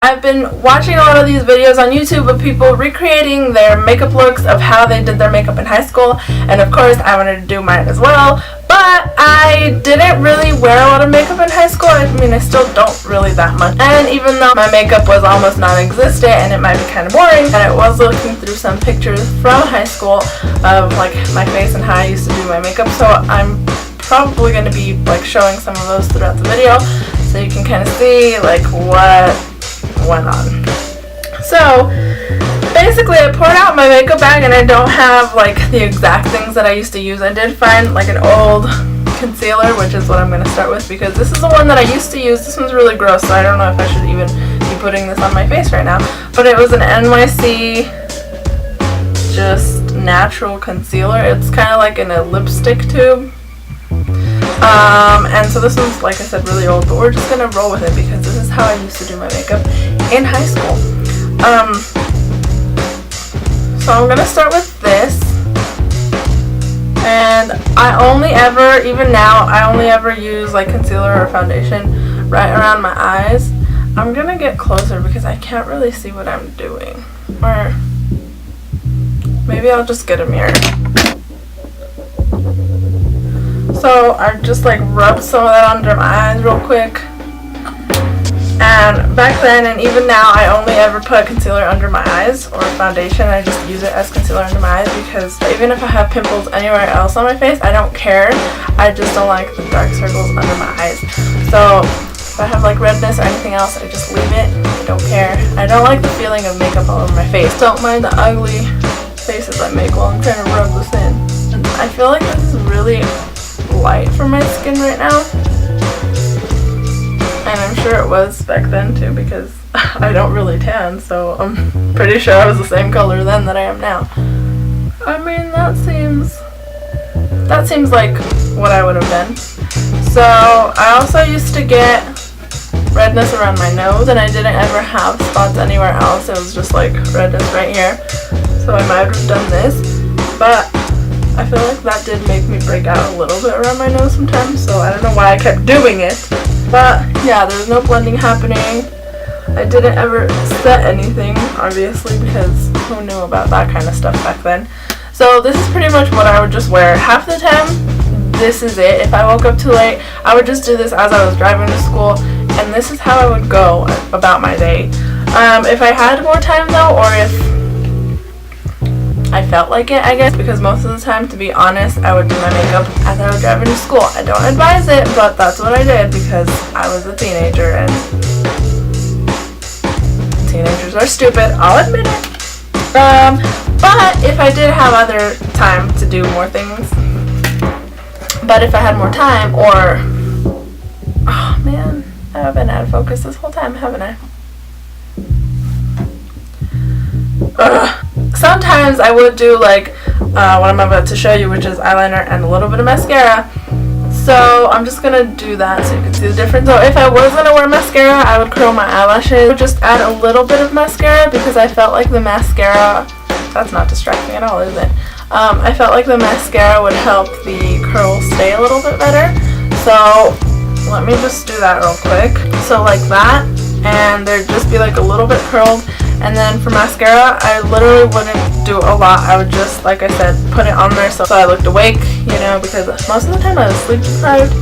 I've been watching a lot of these videos on YouTube of people recreating their makeup looks of how they did their makeup in high school, and of course I wanted to do mine as well, but I didn't really wear a lot of makeup in high school. I mean, I still don't really that much, and even though my makeup was almost non-existent and it might be kind of boring, and I was looking through some pictures from high school of like my face and how I used to do my makeup, so I'm probably going to be like showing some of those throughout the video so you can kind of see like what went on. So basically I poured out my makeup bag and I don't have like the exact things that I used to use. I did find like an old concealer, which is what I'm going to start with because this is the one that I used to use. This one's really gross, so I don't know if I should even be putting this on my face right now, but it was an NYC just natural concealer. It's kind of like in a lipstick tube. And so this one's, like I said, really old, but we're just gonna roll with it because this is how I used to do my makeup in high school. So I'm gonna start with this, and I only ever, even now, I only ever use like concealer or foundation right around my eyes. I'm gonna get closer because I can't really see what I'm doing, or maybe I'll just get a mirror. So I just like rubbed some of that under my eyes real quick, and back then and even now I only ever put concealer under my eyes or foundation. I just use it as concealer under my eyes because even if I have pimples anywhere else on my face, I don't care. I just don't like the dark circles under my eyes. So if I have like redness or anything else, I just leave it. I don't care. I don't like the feeling of makeup all over my face. Don't mind the ugly faces I make while I'm trying to rub this in. And I feel like this is really light for my skin right now, and I'm sure it was back then too because I don't really tan, so I'm pretty sure I was the same color then that I am now. I mean, that seems like what I would have been. So I also used to get redness around my nose, and I didn't ever have spots anywhere else. It was just like redness right here, so I might have done this, but I feel like that did make me break out a little bit around my nose sometimes, so I don't know why I kept doing it. But yeah, there's no blending happening. I didn't ever set anything, obviously, because who knew about that kind of stuff back then. So this is pretty much what I would just wear. Half the time, this is it. If I woke up too late, I would just do this as I was driving to school, and this is how I would go about my day. If I had more time though, or if I felt like it, I guess, because most of the time, to be honest, I would do my makeup as I was driving to school. I don't advise it, but that's what I did because I was a teenager, and teenagers are stupid, I'll admit it. But if I did have other time to do more things, but if I had more time, or, oh man, I have been out of focus this whole time, haven't I? Sometimes I would do like what I'm about to show you, which is eyeliner and a little bit of mascara. So I'm just gonna do that so you can see the difference. So if I was gonna wear mascara, I would curl my eyelashes. I would just add a little bit of mascara because I felt like the mascara, that's not distracting at all, is it? I felt like the mascara would help the curl stay a little bit better. So let me just do that real quick. So like that, and there'd just be like a little bit curled. And then for mascara, I literally wouldn't do a lot. I would just, like I said, put it on there so I looked awake, you know, because most of the time I was sleep deprived.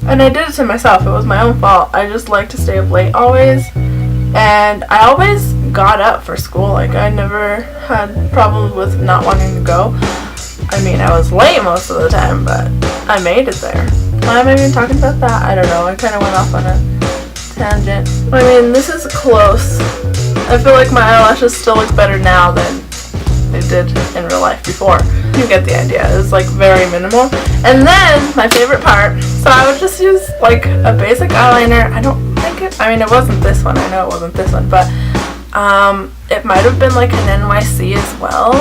And I did it to myself. It was my own fault. I just like to stay up late always. And I always got up for school. Like, I never had problems with not wanting to go. I mean, I was late most of the time, but I made it there. Why am I even talking about that? I don't know. I kind of went off on a tangent. I mean, this is close. I feel like my eyelashes still look better now than they did in real life before. You get the idea. It's like very minimal. And then my favorite part, so I would just use like a basic eyeliner. I don't think it, I mean, it wasn't this one. I know it wasn't this one, but it might have been like an NYC as well.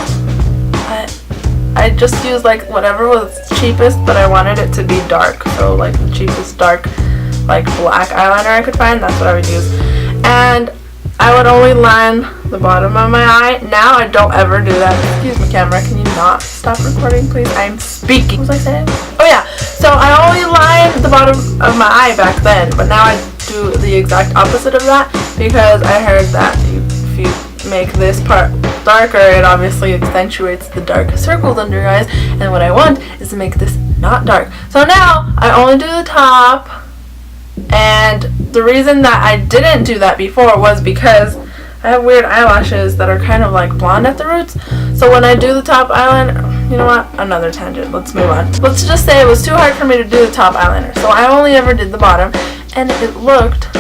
I just used like whatever was cheapest, but I wanted it to be dark. So like the cheapest dark like black eyeliner I could find, that's what I would use. And I would only line the bottom of my eye. Now I don't ever do that. Excuse me, camera. Can you not stop recording, please? I'm speaking. What was I saying? Oh yeah. So I only line the bottom of my eye back then, but now I do the exact opposite of that because I heard that if you make this part darker, it obviously accentuates the dark circles under your eyes, and what I want is to make this not dark. So now I only do the top, and the reason that I didn't do that before was because I have weird eyelashes that are kind of like blonde at the roots. So when I do the top eyeliner, you know what? Another tangent. Let's move on. Let's just say it was too hard for me to do the top eyeliner. So I only ever did the bottom, and it looked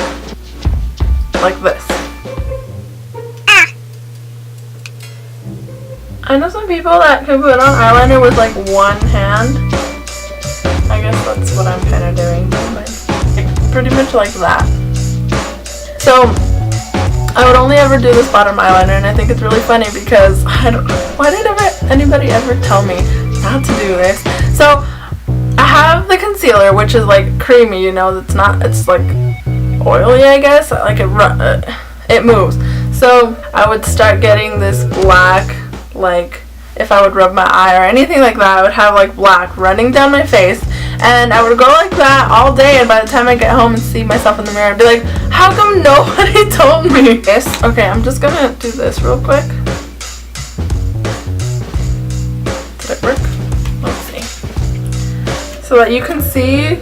like this. I know some people that can put on eyeliner with like one hand. I guess that's what I'm kind of doing. Pretty much like that. So I would only ever do this bottom eyeliner, and I think it's really funny because I don't know, why did anybody ever tell me not to do this? So I have the concealer, which is like creamy, you know, it's like oily, I guess, like it moves. So I would start getting this black, like if I would rub my eye or anything like that, I would have like black running down my face, and I would go like that all day, and by the time I get home and see myself in the mirror, I'd be like, how come nobody told me this? Okay, I'm just gonna do this real quick. Did it work? Let's see. So that you can see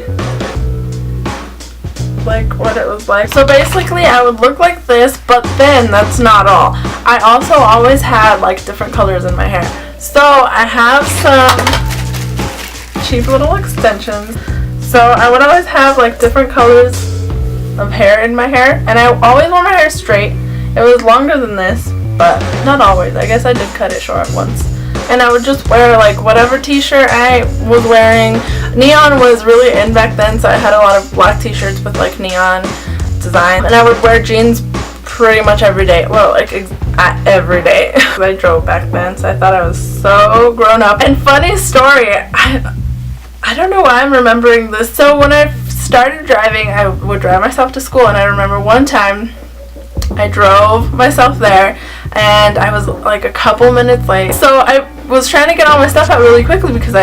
like what it was like. So basically I would look like this, but then that's not all. I also always had like different colors in my hair. So I have some cheap little extensions. So I would always have like different colors of hair in my hair, and I always wore my hair straight. It was longer than this, but not always. I guess I did cut it short once. And I would just wear like whatever t-shirt I was wearing. Neon was really in back then, so I had a lot of black t-shirts with like neon design, and I would wear jeans pretty much every day. Well, like every day. I drove back then, so I thought I was so grown up. And funny story, I don't know why I'm remembering this. So when I started driving, I would drive myself to school, and I remember one time I drove myself there, and I was like a couple minutes late. So I was trying to get all my stuff out really quickly because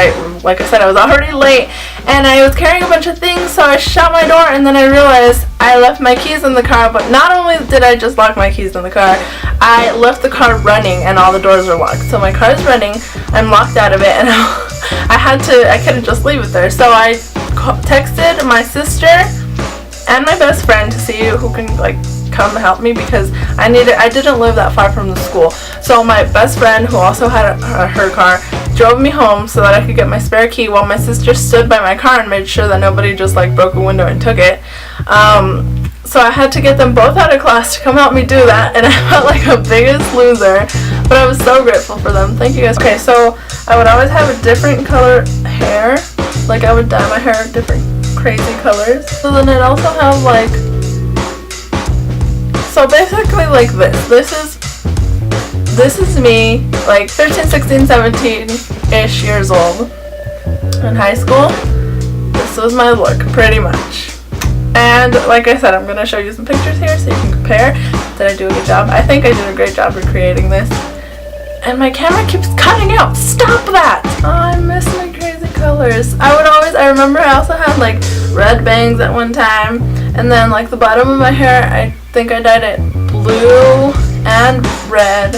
like I said, I was already late, and I was carrying a bunch of things, so I shut my door, and then I realized I left my keys in the car. But not only did I just lock my keys in the car, I left the car running and all the doors were locked. So my car's running, I'm locked out of it, and I couldn't just leave it there. So I texted my sister and my best friend to see who can like come help me, because I didn't live that far from the school. So my best friend, who also had her car, drove me home so that I could get my spare key, while my sister stood by my car and made sure that nobody just like broke a window and took it. So I had to get them both out of class to come help me do that, and I felt like a biggest loser, but I was so grateful for them. Thank you guys. Okay, so I would always have a different color hair, like I would dye my hair different crazy colors. So then I'd also have like, so basically like this is me like 15, 16, 17-ish years old in high school. This was my look pretty much. And like I said, I'm going to show you some pictures here so you can compare. Did I do a good job? I think I did a great job recreating this. And my camera keeps cutting out. Stop that! Oh, I miss my crazy colors. I remember I also had like red bangs at one time. And then like the bottom of my hair, I think I dyed it blue and red.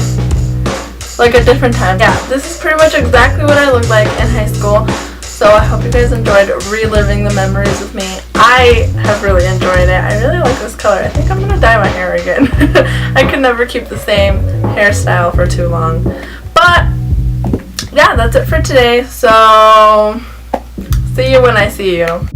Like at different times. Yeah, this is pretty much exactly what I looked like in high school. So I hope you guys enjoyed reliving the memories with me. I have really enjoyed it. I really like this color. I think I'm going to dye my hair again. I can never keep the same hairstyle for too long. But yeah, that's it for today. So see you when I see you.